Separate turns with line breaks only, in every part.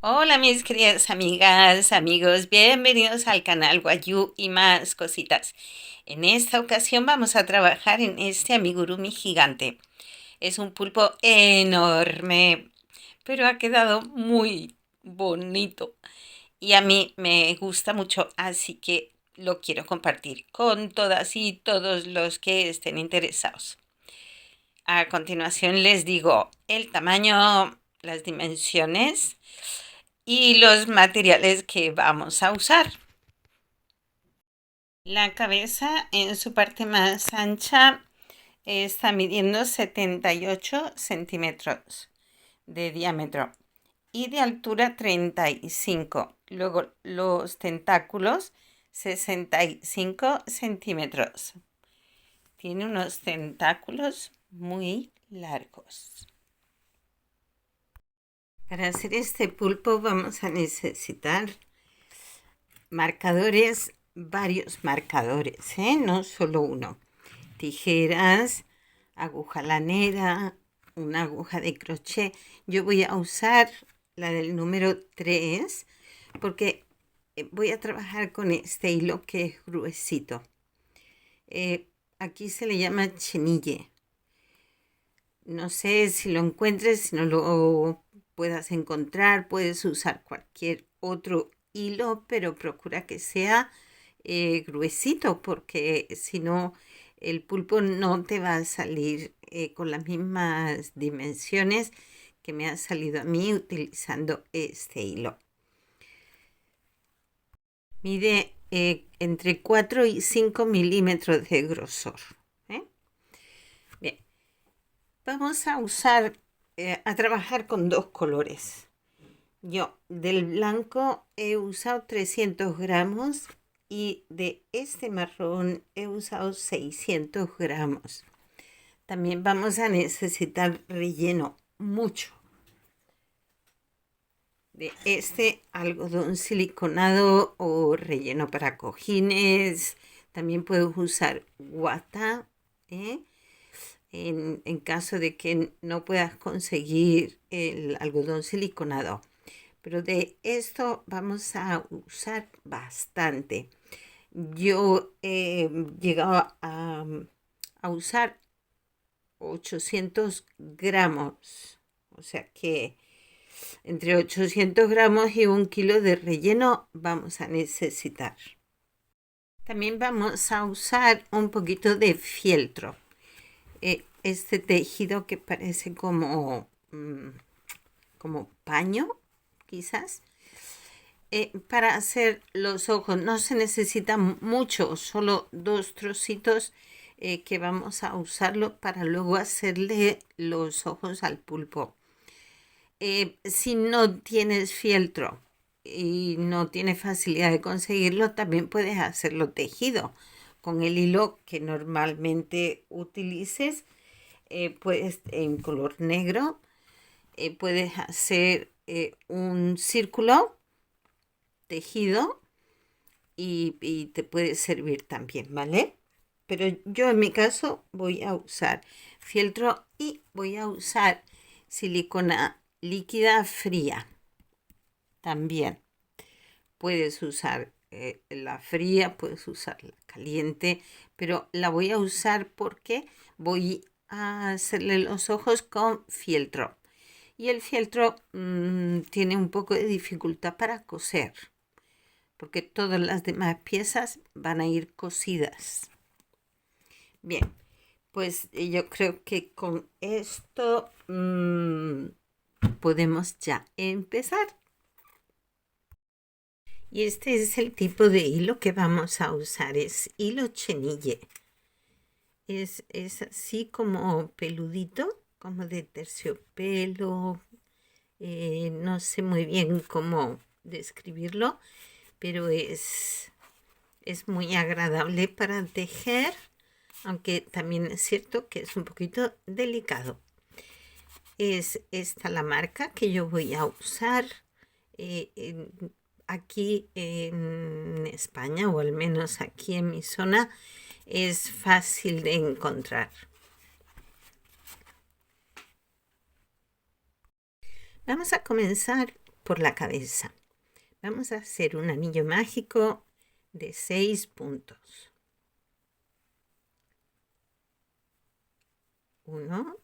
Hola mis queridas amigas, amigos, bienvenidos al canal Guayú y más cositas. En esta ocasión vamos a trabajar en este amigurumi gigante. Es un pulpo enorme, pero ha quedado muy bonito y a mí me gusta mucho, así que lo quiero compartir con todas y todos los que estén interesados. A continuación les digo el tamaño, las dimensiones y los materiales que vamos a usar. La cabeza en su parte más ancha está midiendo 78 centímetros de diámetro y de altura 35. Luego los tentáculos 65 centímetros. Tiene unos tentáculos muy largos. Para hacer este pulpo vamos a necesitar marcadores, varios marcadores, no solo uno. Tijeras, aguja lanera, una aguja de crochet. Yo voy a usar la del número 3 porque voy a trabajar con este hilo que es gruesito. Aquí se le llama chenille. No sé si lo encuentres, si no lo puedas encontrar, puedes usar cualquier otro hilo, pero procura que sea gruesito, porque si no, el pulpo no te va a salir con las mismas dimensiones que me ha salido a mí utilizando este hilo. Mide entre 4 y 5 milímetros de grosor. Bien, vamos a usar, a trabajar con dos colores. Yo del blanco he usado 300 gramos y de este marrón he usado 600 gramos. También vamos a necesitar relleno, mucho, de este algodón siliconado o relleno para cojines. También puedes usar guata, en caso de que no puedas conseguir el algodón siliconado. Pero de esto vamos a usar bastante. Yo he llegado a usar 800 gramos. O sea que entre 800 gramos y 1 kilo de relleno vamos a necesitar. También vamos a usar un poquito de fieltro. Este tejido que parece como paño, quizás. Para hacer los ojos no se necesita mucho, solo 2 trocitos que vamos a usarlo para luego hacerle los ojos al pulpo. Si no tienes fieltro y no tienes facilidad de conseguirlo, también puedes hacerlo tejido con el hilo que normalmente utilices. Puedes en color negro, puedes hacer un círculo tejido y te puede servir también, ¿vale? Pero yo en mi caso voy a usar fieltro y voy a usar silicona líquida fría. También puedes usar la fría, puedes usar la caliente, pero la voy a usar porque voy a hacerle los ojos con fieltro. Y el fieltro tiene un poco de dificultad para coser, porque todas las demás piezas van a ir cosidas. Bien, pues yo creo que con esto podemos ya empezar. Y este es el tipo de hilo que vamos a usar, es hilo chenille. Es así como peludito, como de terciopelo. No sé muy bien cómo describirlo, pero es muy agradable para tejer, aunque también es cierto que es un poquito delicado. Es esta la marca que yo voy a usar. Aquí en España, o al menos aquí en mi zona, es fácil de encontrar. Vamos a comenzar por la cabeza. Vamos a hacer un anillo mágico de 6 puntos. 1,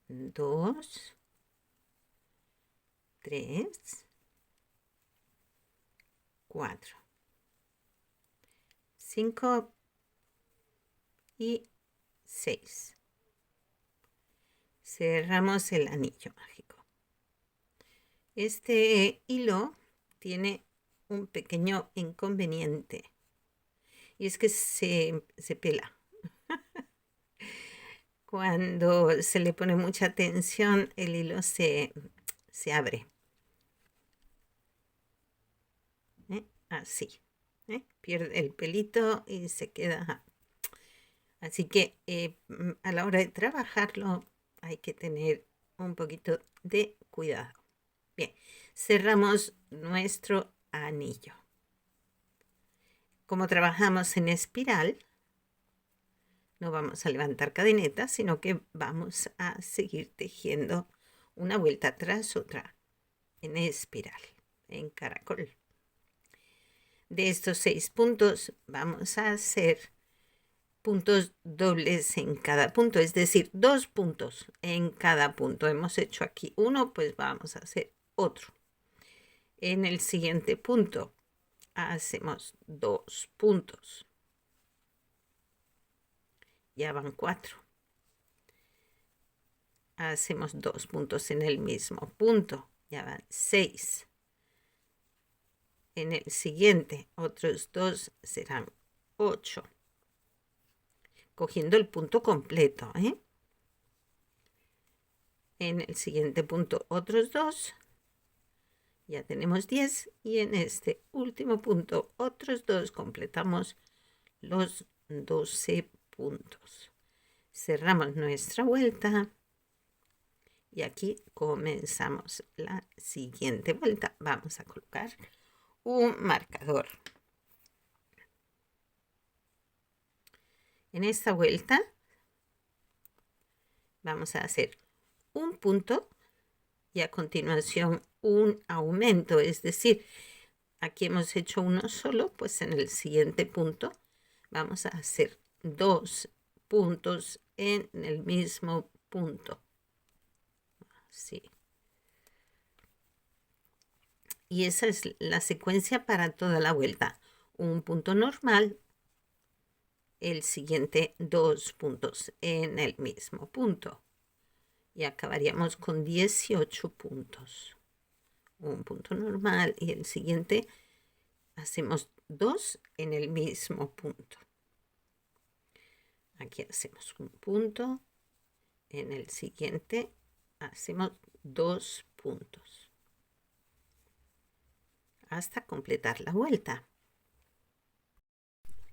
2, 3, 4, 5 y 6. Cerramos el anillo mágico. Este hilo tiene un pequeño inconveniente y es que se pela. Cuando se le pone mucha tensión, el hilo se abre. Así. Pierde el pelito y se queda. Así que a la hora de trabajarlo hay que tener un poquito de cuidado. Bien, cerramos nuestro anillo. Como trabajamos en espiral, no vamos a levantar cadenetas, sino que vamos a seguir tejiendo una vuelta tras otra en espiral, en caracol. De estos 6 puntos vamos a hacer puntos dobles en cada punto, es decir, 2 puntos en cada punto. Hemos hecho aquí uno, pues vamos a hacer otro. En el siguiente punto hacemos 2 puntos. Ya van 4. Hacemos 2 puntos en el mismo punto. Ya van 6. En el siguiente, otros 2 serán 8. Cogiendo el punto completo. En el siguiente punto, otros 2. Ya tenemos 10. Y en este último punto, otros 2. Completamos los 12 puntos. Cerramos nuestra vuelta. Y aquí comenzamos la siguiente vuelta. Vamos a colocar un marcador. En esta vuelta vamos a hacer un punto y a continuación un aumento. Es decir, aquí hemos hecho uno solo, pues en el siguiente punto vamos a hacer 2 puntos en el mismo punto. Así. Y esa es la secuencia para toda la vuelta. Un punto normal, el siguiente 2 puntos en el mismo punto. Y acabaríamos con 18 puntos. Un punto normal y el siguiente hacemos 2 en el mismo punto. Aquí hacemos un punto. En el siguiente hacemos 2 puntos. Hasta completar la vuelta.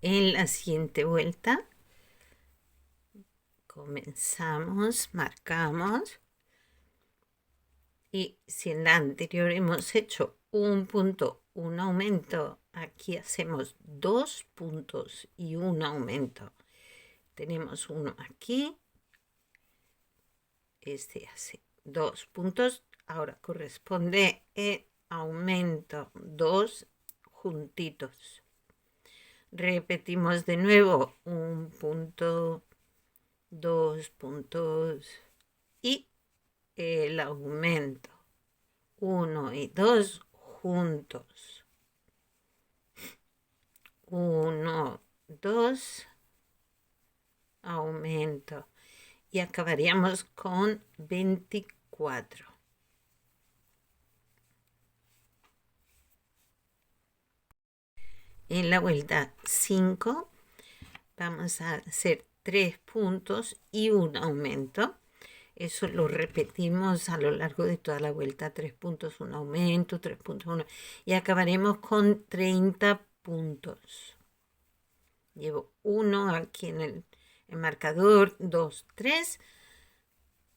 En la siguiente vuelta comenzamos, marcamos, y si en la anterior hemos hecho un punto, un aumento, aquí hacemos 2 puntos y un aumento. Tenemos uno aquí, este hace 2 puntos, ahora corresponde el aumento, 2 juntitos. Repetimos de nuevo un punto, 2 puntos y el aumento, 1 y 2 juntos, 1, 2, aumento, y acabaríamos con 24. En la vuelta 5 vamos a hacer 3 puntos y un aumento. Eso lo repetimos a lo largo de toda la vuelta. 3 puntos, un aumento, 3 puntos, uno. Y acabaremos con 30 puntos. Llevo 1 aquí en el marcador, 2, 3,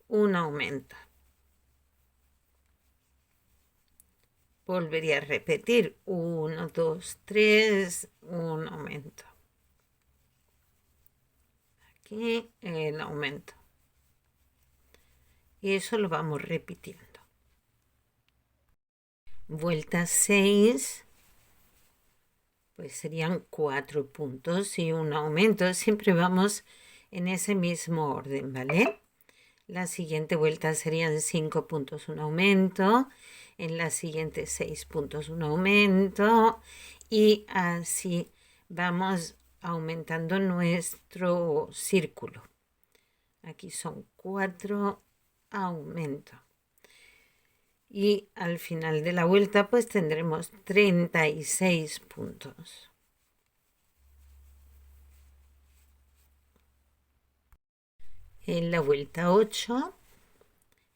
un aumento. Volvería a repetir 1, 2, 3, un aumento. Aquí el aumento. Y eso lo vamos repitiendo. Vuelta 6, pues serían 4 puntos y un aumento. Siempre vamos en ese mismo orden, ¿vale? La siguiente vuelta serían 5 puntos, un aumento. En la siguiente 6 puntos, un aumento. Y así vamos aumentando nuestro círculo. Aquí son 4 aumentos. Y al final de la vuelta pues tendremos 36 puntos. En la vuelta 8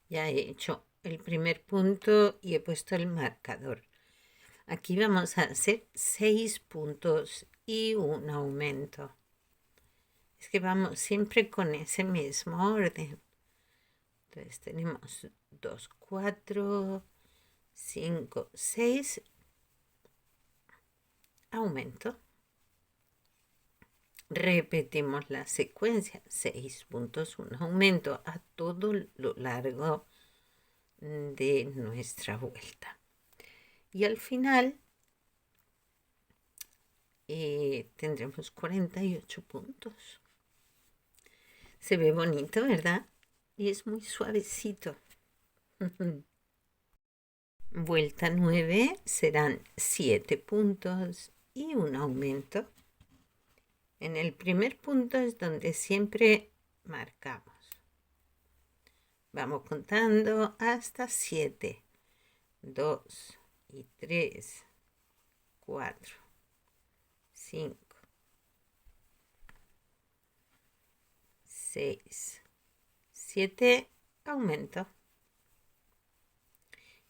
ya he hecho el primer punto y he puesto el marcador. Aquí vamos a hacer 6 puntos y un aumento. Es que vamos siempre con ese mismo orden. Entonces tenemos 2, 4, 5, 6, aumento. Repetimos la secuencia, 6 puntos, un aumento a todo lo largo de nuestra vuelta. Y al final tendremos 48 puntos. Se ve bonito, ¿verdad? Y es muy suavecito. Vuelta 9 serán 7 puntos y un aumento. En el primer punto es donde siempre marcamos. Vamos contando hasta 7. 2 y 3, 4, 5, 6, 7, aumento.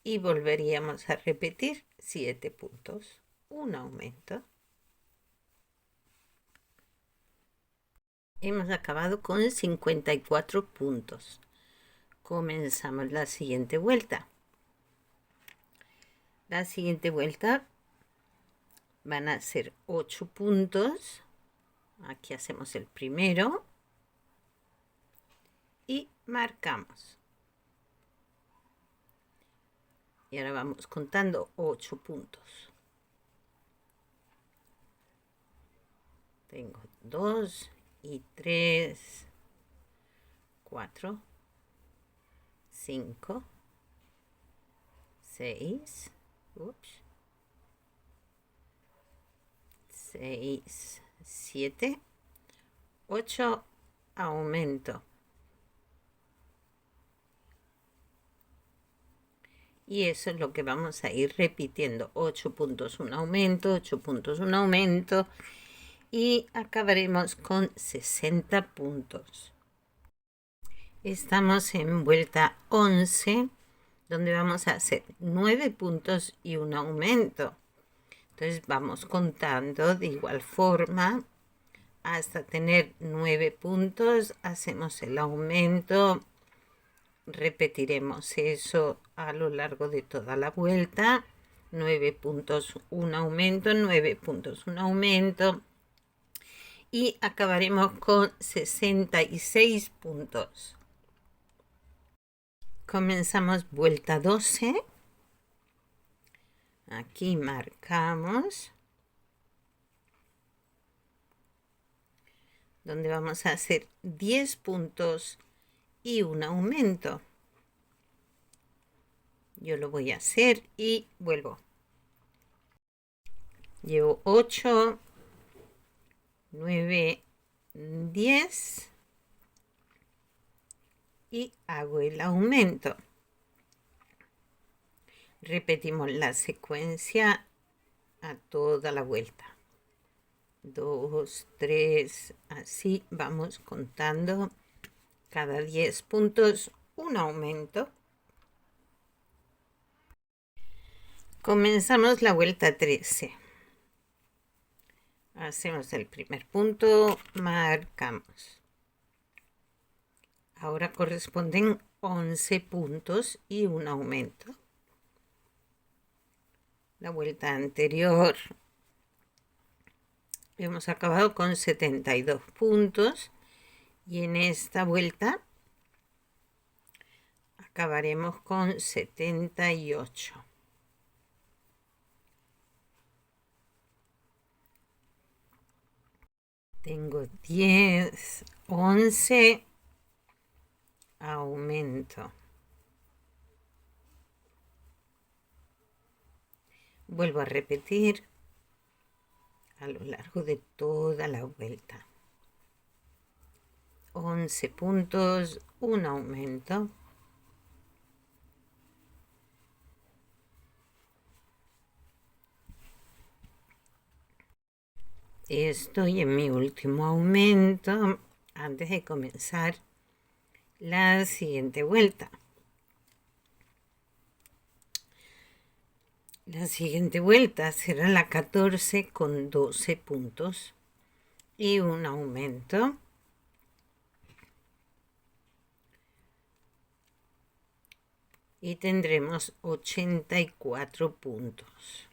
Y volveríamos a repetir 7 puntos, un aumento. Hemos acabado con 54 puntos. Comenzamos la siguiente vuelta. La siguiente vuelta van a ser 8 puntos. Aquí hacemos el primero. Y marcamos. Y ahora vamos contando 8 puntos. Tengo 2 y 3, 4, 5, 6, 6, 7, 8, aumento. Y eso es lo que vamos a ir repitiendo. 8 puntos, un aumento, 8 puntos, un aumento. Y acabaremos con 60 puntos. Estamos en vuelta 11, donde vamos a hacer 9 puntos y un aumento. Entonces vamos contando de igual forma hasta tener 9 puntos. Hacemos el aumento. Repetiremos eso a lo largo de toda la vuelta. 9 puntos, un aumento, 9 puntos, un aumento. Y acabaremos con 66 puntos. Comenzamos vuelta 12. Aquí marcamos. Donde vamos a hacer 10 puntos y un aumento. Yo lo voy a hacer y vuelvo. Llevo 8, 9, 10 y hago el aumento. Repetimos la secuencia a toda la vuelta. 2, 3, así vamos contando. Cada 10 puntos un aumento. Comenzamos la vuelta 13. Hacemos el primer punto, marcamos. Ahora corresponden 11 puntos y un aumento. La vuelta anterior hemos acabado con 72 puntos y en esta vuelta acabaremos con 78. Tengo 10, 11, aumento. Vuelvo a repetir a lo largo de toda la vuelta. 11 puntos, un aumento. Estoy en mi último aumento antes de comenzar la siguiente vuelta. La siguiente vuelta será la 14 con 12 puntos y un aumento. Y tendremos 84 puntos.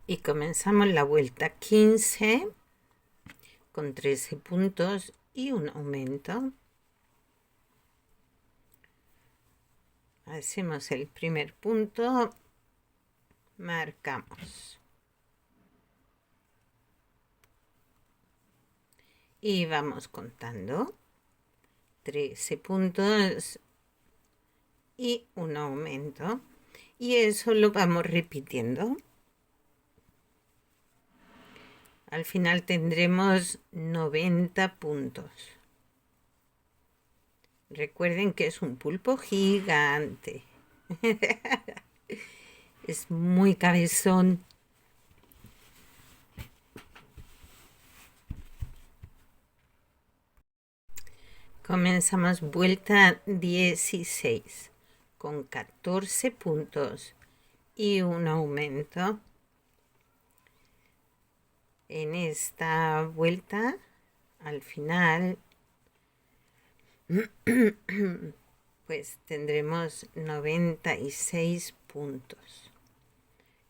Y comenzamos la vuelta 15 con 13 puntos y un aumento. Hacemos el primer punto, marcamos. Y vamos contando. 13 puntos y un aumento. Y eso lo vamos repitiendo. Al final tendremos 90 puntos. Recuerden que es un pulpo gigante. Es muy cabezón. Comenzamos vuelta 16 con 14 puntos y un aumento. En esta vuelta, al final, pues tendremos 96 puntos.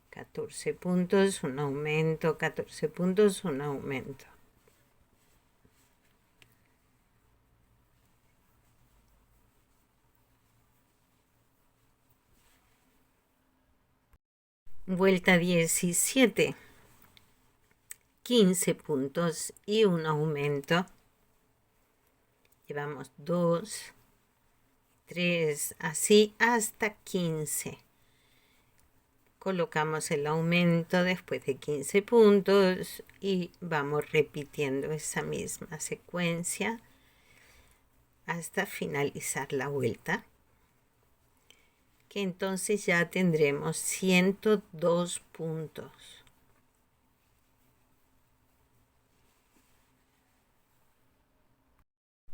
14 puntos, un aumento, 14 puntos, un aumento. Vuelta 17. 15 puntos y un aumento. Llevamos 2, 3, así hasta 15. Colocamos el aumento después de 15 puntos y vamos repitiendo esa misma secuencia hasta finalizar la vuelta, que entonces ya tendremos 102 puntos.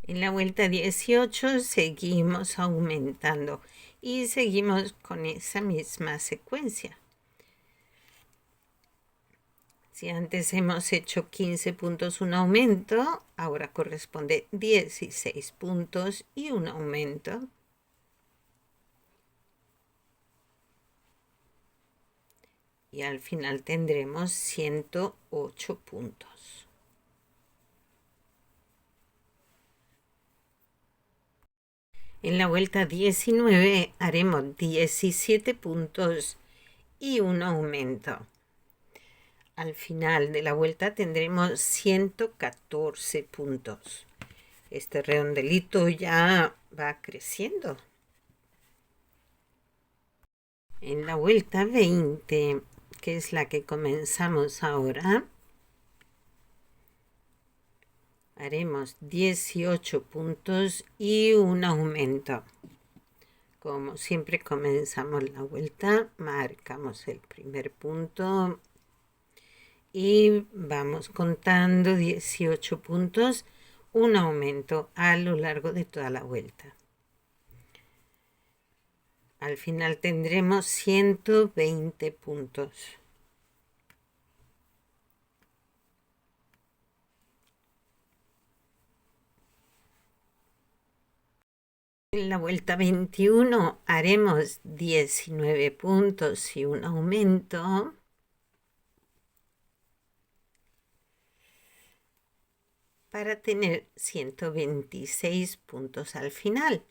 En la vuelta 18 seguimos aumentando y seguimos con esa misma secuencia. Si antes hemos hecho 15 puntos un aumento, ahora corresponde 16 puntos y un aumento. Y al final tendremos 108 puntos. En la vuelta 19 haremos 17 puntos y un aumento. Al final de la vuelta tendremos 114 puntos. Este redondelito ya va creciendo. En la vuelta 20, que es la que comenzamos ahora, haremos 18 puntos y un aumento. Como siempre comenzamos la vuelta, marcamos el primer punto y vamos contando 18 puntos, un aumento a lo largo de toda la vuelta. Al final tendremos 120 puntos. En la vuelta 21 haremos 19 puntos y un aumento. Para tener 126 puntos al final.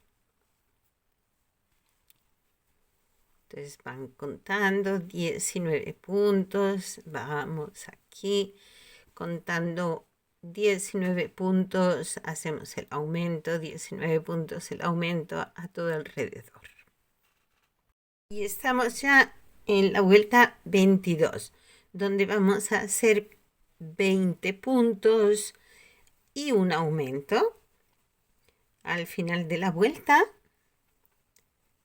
Entonces van contando 19 puntos. Vamos aquí contando 19 puntos. Hacemos el aumento, 19 puntos, el aumento a todo alrededor. Y estamos ya en la vuelta 22, donde vamos a hacer 20 puntos y un aumento. Al final de la vuelta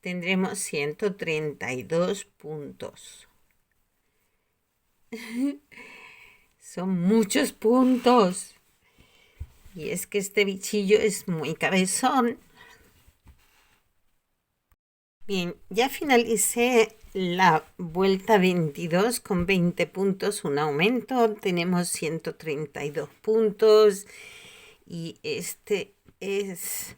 tendremos 132 puntos. Son muchos puntos. Y es que este bichillo es muy cabezón. Bien, ya finalicé la vuelta 22 con 20 puntos, un aumento. Tenemos 132 puntos. Y este es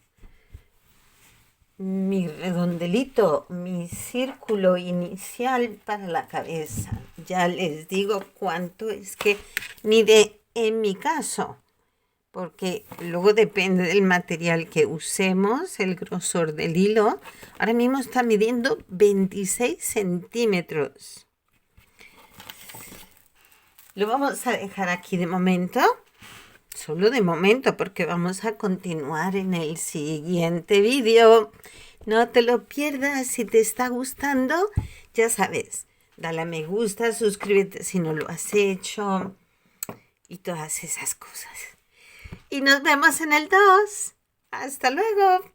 mi redondelito, mi círculo inicial para la cabeza. Ya les digo cuánto es que mide en mi caso, porque luego depende del material que usemos, el grosor del hilo. Ahora mismo está midiendo 26 centímetros. Lo vamos a dejar aquí de momento. Solo de momento, porque vamos a continuar en el siguiente vídeo. No te lo pierdas. Si te está gustando, ya sabes, dale a me gusta, suscríbete si no lo has hecho y todas esas cosas. Y nos vemos en el 2. Hasta luego.